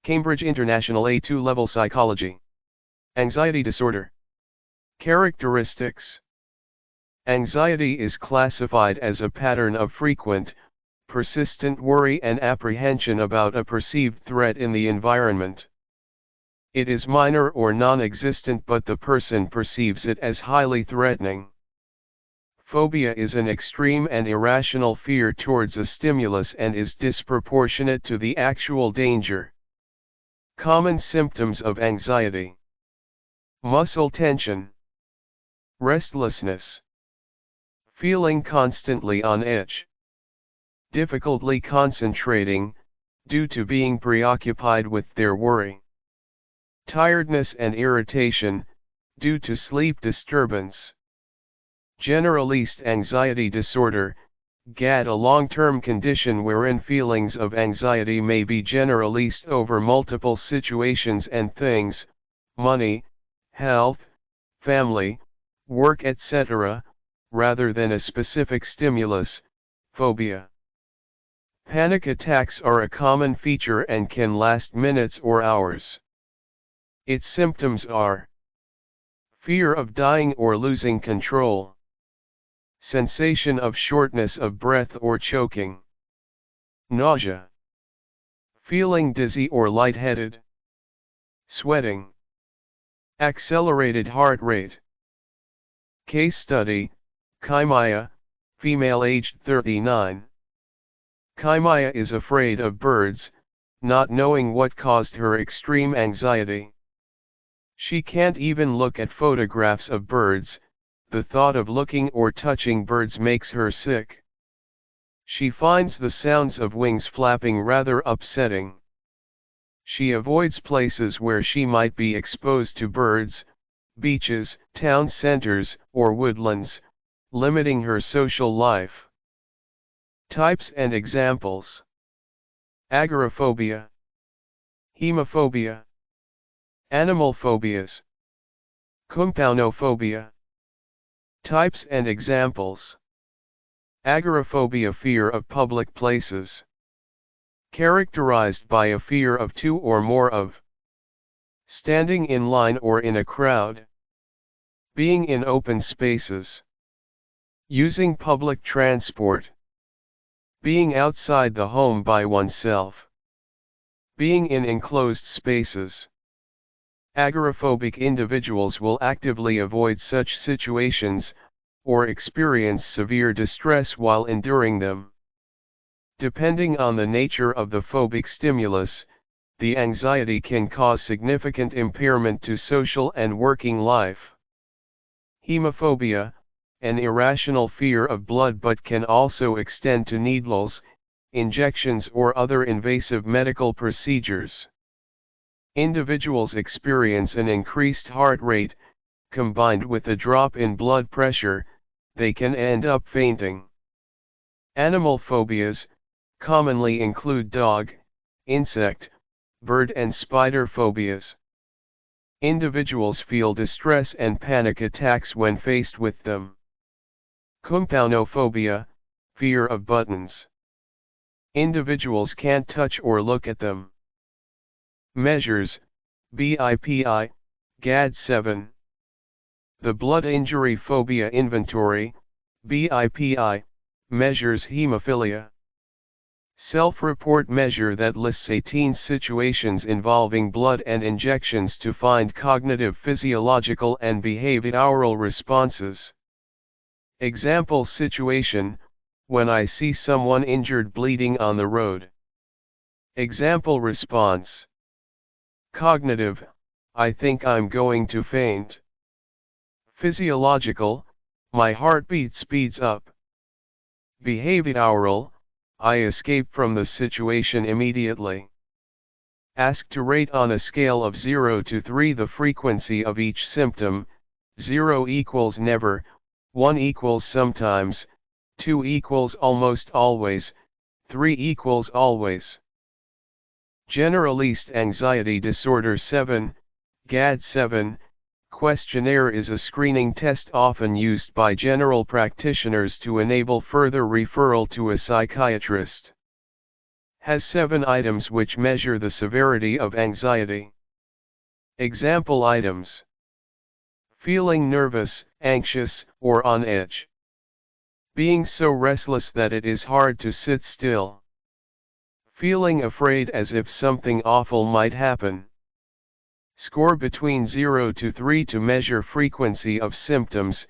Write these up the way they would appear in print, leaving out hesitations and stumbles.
Cambridge International A2 Level Psychology. Anxiety disorder. Characteristics. Anxiety is classified as a pattern of frequent, persistent worry and apprehension about a perceived threat in the environment. It is minor or non-existent, but the person perceives it as highly threatening. Phobia is an extreme and irrational fear towards a stimulus and is disproportionate to the actual danger. Common symptoms of anxiety: muscle tension, restlessness, feeling constantly on edge, difficulty concentrating, due to being preoccupied with their worry, tiredness and irritation, due to sleep disturbance. Generalized anxiety disorder, GAD, a long-term condition wherein feelings of anxiety may be generalized over multiple situations and things, money, health, family, work, etc., rather than a specific stimulus, phobia. Panic attacks are a common feature and can last minutes or hours. Its symptoms are fear of dying or losing control, sensation of shortness of breath or choking, nausea, feeling dizzy or lightheaded, sweating, accelerated heart rate. Case study: Kaimaya, female aged 39. Kaimaya is afraid of birds, not knowing what caused her extreme anxiety. She can't even look at photographs of birds. The thought of looking or touching birds makes her sick. She finds the sounds of wings flapping rather upsetting. She avoids places where she might be exposed to birds, beaches, town centers, or woodlands, limiting her social life. Types and examples: agoraphobia, hemophobia, animal phobias, kumpaunophobia. Types and examples: agoraphobia, fear of public places, characterized by a fear of two or more of, standing in line or in a crowd, being in open spaces, using public transport, being outside the home by oneself, being in enclosed spaces. Agoraphobic individuals will actively avoid such situations, or experience severe distress while enduring them. Depending on the nature of the phobic stimulus, the anxiety can cause significant impairment to social and working life. Hemophobia, an irrational fear of blood, but can also extend to needles, injections, or other invasive medical procedures. Individuals experience an increased heart rate, combined with a drop in blood pressure. They can end up fainting. Animal phobias commonly include dog, insect, bird and spider phobias. Individuals feel distress and panic attacks when faced with them. Kumpaunophobia, fear of buttons. Individuals can't touch or look at them. Measures: BIP, GAD-7. The Blood Injury Phobia Inventory, BIP, measures hemophilia. Self-report measure that lists 18 situations involving blood and injections to find cognitive, physiological and behavioral responses. Example situation: when I see someone injured bleeding on the road. Example response: cognitive, I think I'm going to faint. Physiological, my heartbeat speeds up. Behavioral, I escape from the situation immediately. Asked to rate on a scale of 0 to 3 the frequency of each symptom: 0 equals never, 1 equals sometimes, 2 equals almost always, 3 equals always. Generalized anxiety disorder 7, GAD-7, questionnaire is a screening test often used by general practitioners to enable further referral to a psychiatrist. Has 7 items which measure the severity of anxiety. Example items: feeling nervous, anxious, or on edge. Being so restless that it is hard to sit still. Feeling afraid as if something awful might happen. Score between 0 to 3 to measure frequency of symptoms.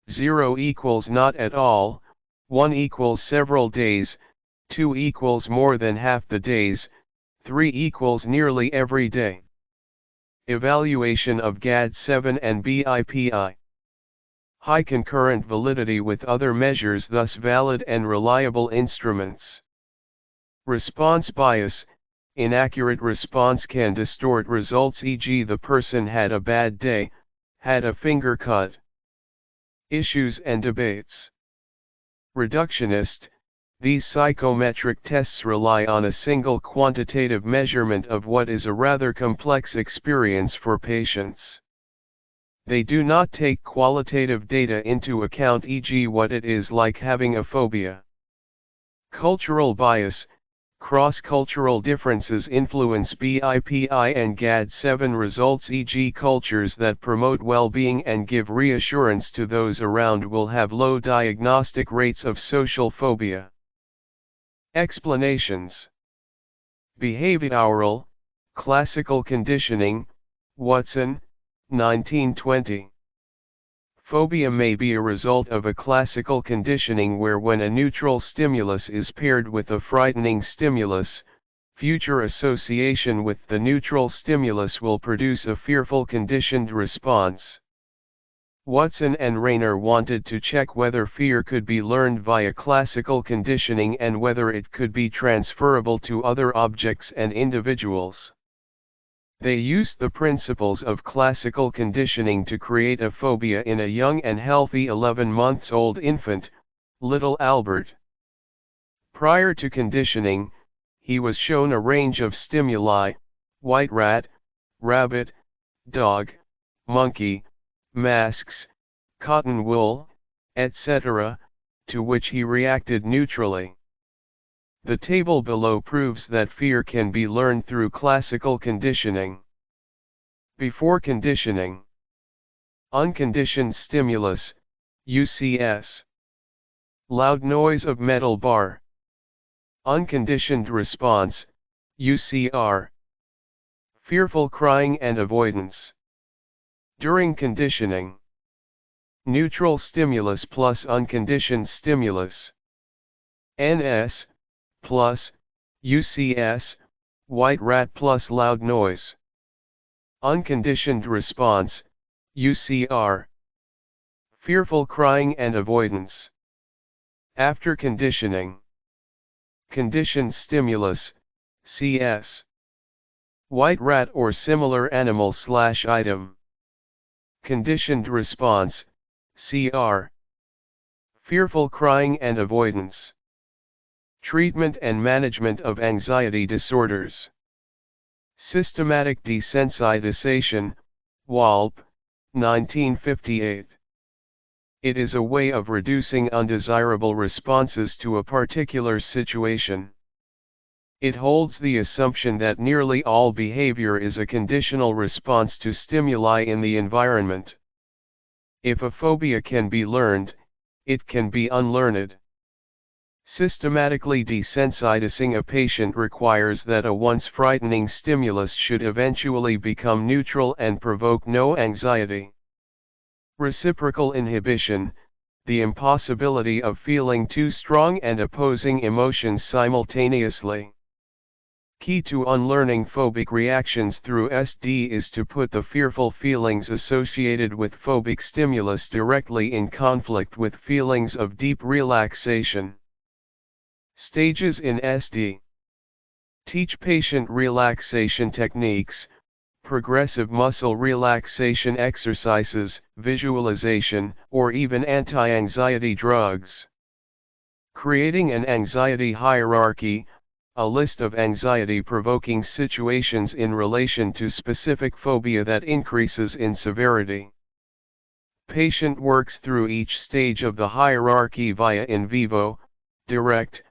0 equals not at all, 1 equals several days, 2 equals more than half the days, 3 equals nearly every day. Evaluation of GAD-7 and BIPI. High concurrent validity with other measures, thus valid and reliable instruments. Response bias. Inaccurate response can distort results, e.g. the person had a bad day, had a finger cut. Issues and debates. Reductionist. These psychometric tests rely on a single quantitative measurement of what is a rather complex experience for patients. They do not take qualitative data into account, e.g. what it is like having a phobia. Cultural bias. Cross-cultural differences influence BIPI and GAD-7 results, e.g. cultures that promote well-being and give reassurance to those around will have low diagnostic rates of social phobia. Explanations. Behavioral, classical conditioning, Watson, 1920. Phobia may be a result of a classical conditioning where, when a neutral stimulus is paired with a frightening stimulus, future association with the neutral stimulus will produce a fearful conditioned response. Watson and Rayner wanted to check whether fear could be learned via classical conditioning and whether it could be transferable to other objects and individuals. They used the principles of classical conditioning to create a phobia in a young and healthy 11-month-old infant, little Albert. Prior to conditioning, he was shown a range of stimuli: white rat, rabbit, dog, monkey, masks, cotton wool, etc., to which he reacted neutrally. The table below proves that fear can be learned through classical conditioning. Before conditioning. Unconditioned stimulus, UCS. Loud noise of metal bar. Unconditioned response, UCR. Fearful crying and avoidance. During conditioning. Neutral stimulus plus unconditioned stimulus. NS plus UCS, white rat plus loud noise. Unconditioned response, UCR. Fearful crying and avoidance. After conditioning. Conditioned stimulus, CS. White rat or similar animal/item. Conditioned response, CR. Fearful crying and avoidance. Treatment and management of anxiety disorders. Systematic desensitization, Walp, 1958. It is a way of reducing undesirable responses to a particular situation. It holds the assumption that nearly all behavior is a conditional response to stimuli in the environment. If a phobia can be learned, it can be unlearned. Systematically desensitizing a patient requires that a once frightening stimulus should eventually become neutral and provoke no anxiety. Reciprocal inhibition, the impossibility of feeling two strong and opposing emotions simultaneously. Key to unlearning phobic reactions through SD is to put the fearful feelings associated with phobic stimulus directly in conflict with feelings of deep relaxation. Stages in SD. Teach patient relaxation techniques, progressive muscle relaxation exercises, visualization, or even anti-anxiety drugs. Creating an anxiety hierarchy, a list of anxiety-provoking situations in relation to specific phobia that increases in severity. Patient works through each stage of the hierarchy via in vivo, direct,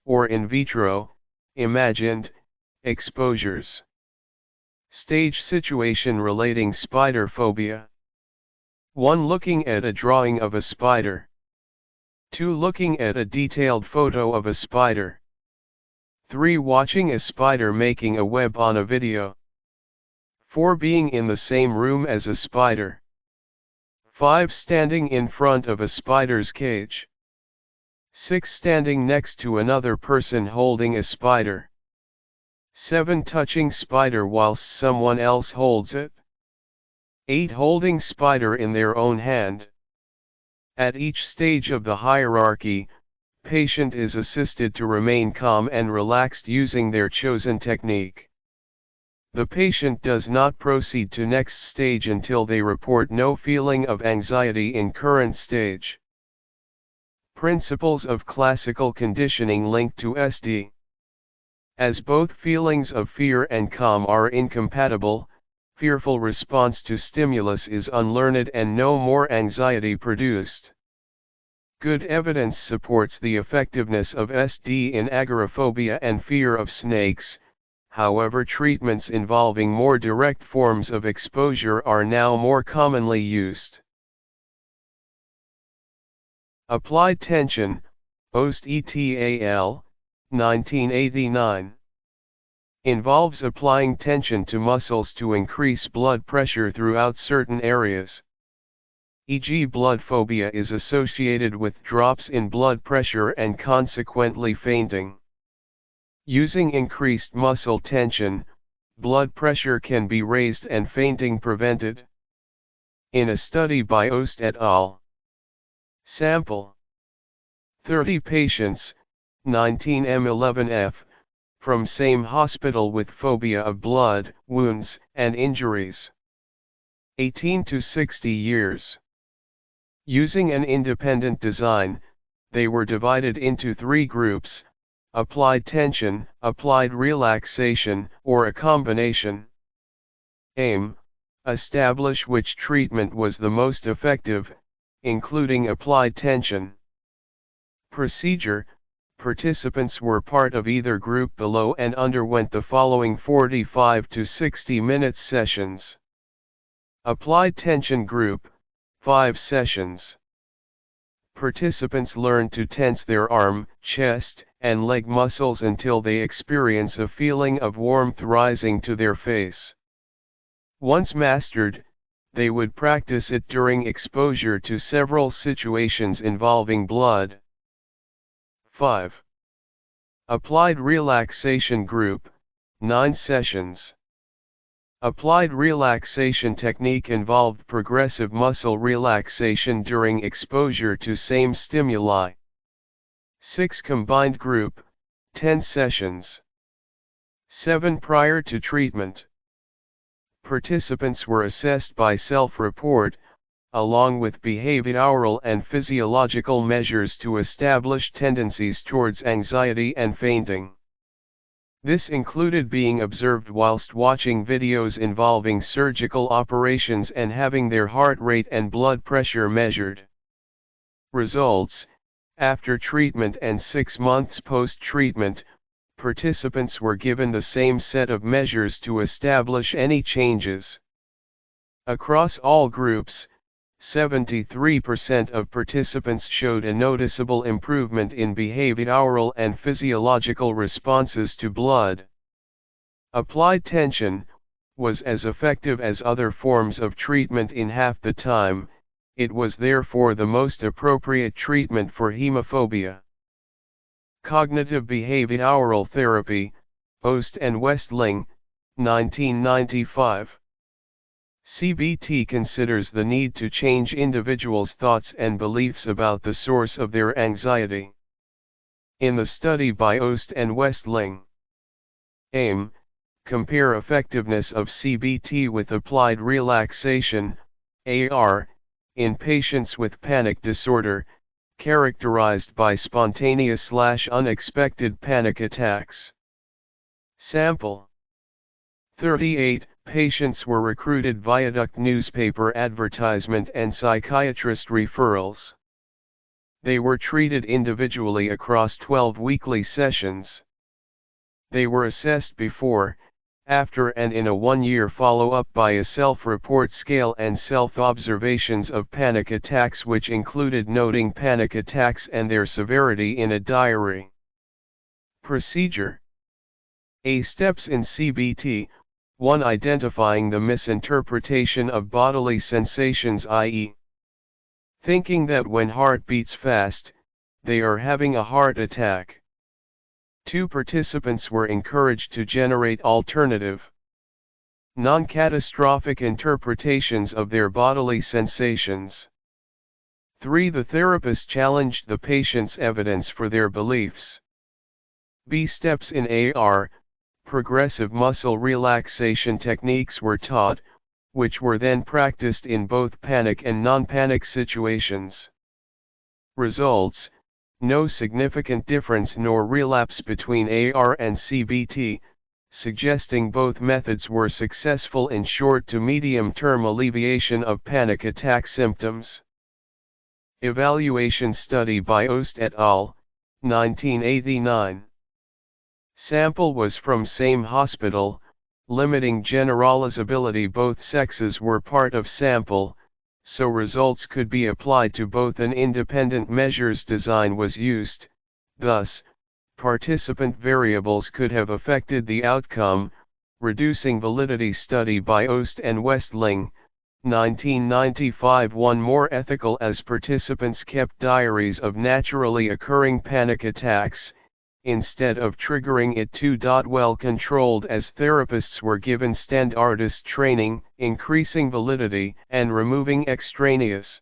or in vitro, imagined, exposures. Stage situation relating spider phobia. 1. Looking at a drawing of a spider. 2. Looking at a detailed photo of a spider. 3. Watching a spider making a web on a video. 4. Being in the same room as a spider. 5. Standing in front of a spider's cage. 6. Standing next to another person holding a spider. 7. Touching spider whilst someone else holds it. 8. Holding spider in their own hand. At each stage of the hierarchy, patient is assisted to remain calm and relaxed using their chosen technique. The patient does not proceed to next stage until they report no feeling of anxiety in current stage. Principles of classical conditioning linked to SD. As both feelings of fear and calm are incompatible, fearful response to stimulus is unlearned and no more anxiety produced. Good evidence supports the effectiveness of SD in agoraphobia and fear of snakes. However, treatments involving more direct forms of exposure are now more commonly used. Applied tension, Ost et al., 1989. Involves applying tension to muscles to increase blood pressure throughout certain areas. E.g., blood phobia is associated with drops in blood pressure and consequently fainting. Using increased muscle tension, blood pressure can be raised and fainting prevented. In a study by Ost et al. Sample: 30 patients, 19M11F, from same hospital with phobia of blood, wounds, and injuries. 18 to 60 years. Using an independent design, they were divided into 3 groups: applied tension, applied relaxation, or a combination. Aim: establish which treatment was the most effective, including applied tension. Procedure: participants were part of either group below and underwent the following 45 to 60 minute sessions. Applied tension group, 5 sessions. Participants learn to tense their arm, chest, and leg muscles until they experience a feeling of warmth rising to their face. Once mastered, they would practice it during exposure to several situations involving blood. 5. Applied relaxation group, 9 sessions. Applied relaxation technique involved progressive muscle relaxation during exposure to same stimuli. 6. Combined group, 10 sessions. 7. Prior to treatment, participants were assessed by self-report, along with behavioral and physiological measures to establish tendencies towards anxiety and fainting. This included being observed whilst watching videos involving surgical operations and having their heart rate and blood pressure measured. Results: after treatment and 6 months post-treatment, participants were given the same set of measures to establish any changes. Across all groups, 73% of participants showed a noticeable improvement in behavioral and physiological responses to blood. Applied tension was as effective as other forms of treatment in half the time. It was therefore the most appropriate treatment for hemophobia. Cognitive behavioral therapy, Ost and Westling, 1995. CBT considers the need to change individuals' thoughts and beliefs about the source of their anxiety. In the study by Ost and Westling. Aim: compare effectiveness of CBT with applied relaxation, AR, in patients with panic disorder, characterized by spontaneous/unexpected panic attacks. Sample: 38 patients were recruited via Viaduct newspaper advertisement and psychiatrist referrals. They were treated individually across 12 weekly sessions. They were assessed before, after and in a 1-year follow-up by a self-report scale and self-observations of panic attacks, which included noting panic attacks and their severity in a diary. Procedure. A. Steps in CBT. 1. Identifying the misinterpretation of bodily sensations, i.e., thinking that when heart beats fast, they are having a heart attack. 2. Participants were encouraged to generate alternative, non-catastrophic interpretations of their bodily sensations. 3. The therapist challenged the patient's evidence for their beliefs. B. Steps in AR. Progressive muscle relaxation techniques were taught, which were then practiced in both panic and non-panic situations. Results: no significant difference nor relapse between AR and CBT, suggesting both methods were successful in short to medium-term alleviation of panic attack symptoms. Evaluation study by Ost et al., 1989. Sample was from same hospital, limiting generalizability. Both sexes were part of sample, so results could be applied to both. An independent measures design was used, thus, participant variables could have affected the outcome, reducing validity. Study by Ost and Westling, 1995. One more ethical, as participants kept diaries of naturally occurring panic attacks, instead of triggering it. 2. Well controlled, as therapists were given standardist training, increasing validity and removing extraneous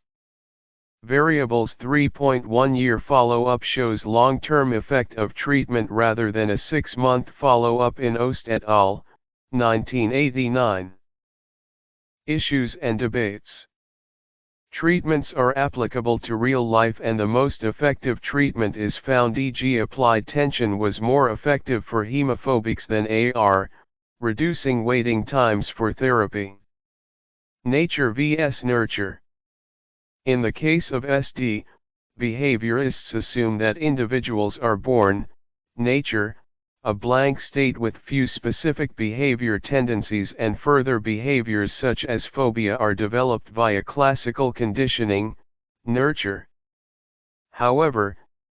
variables. 3.1-year follow-up shows long-term effect of treatment rather than a 6-month follow-up in Ost et al., 1989. Issues and debates. Treatments are applicable to real life, and the most effective treatment is found, e.g. applied tension was more effective for hemophobics than AR, reducing waiting times for therapy. Nature vs. nurture. In the case of SD, behaviorists assume that individuals are born, nature, a blank state with few specific behavior tendencies, and further behaviors such as phobia are developed via classical conditioning, nurture. However,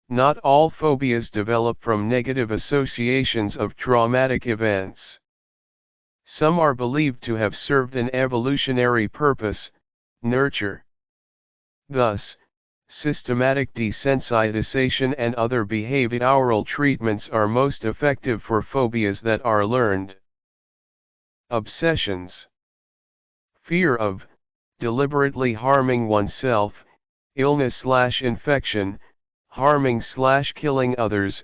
not all phobias develop from negative associations of traumatic events. Some are believed to have served an evolutionary purpose, nurture. Thus, systematic desensitization and other behavioral treatments are most effective for phobias that are learned. Obsessions. Fear of, deliberately harming oneself, illness/infection, harming/killing others,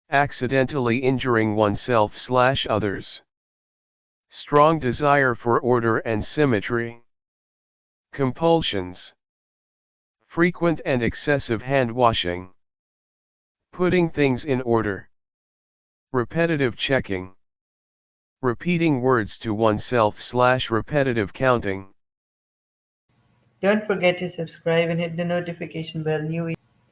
accidentally injuring oneself/others. Strong desire for order and symmetry. Compulsions. Frequent and excessive hand washing. Putting things in order. Repetitive checking. Repeating words to oneself/repetitive counting. Don't forget to subscribe and hit the notification bell. New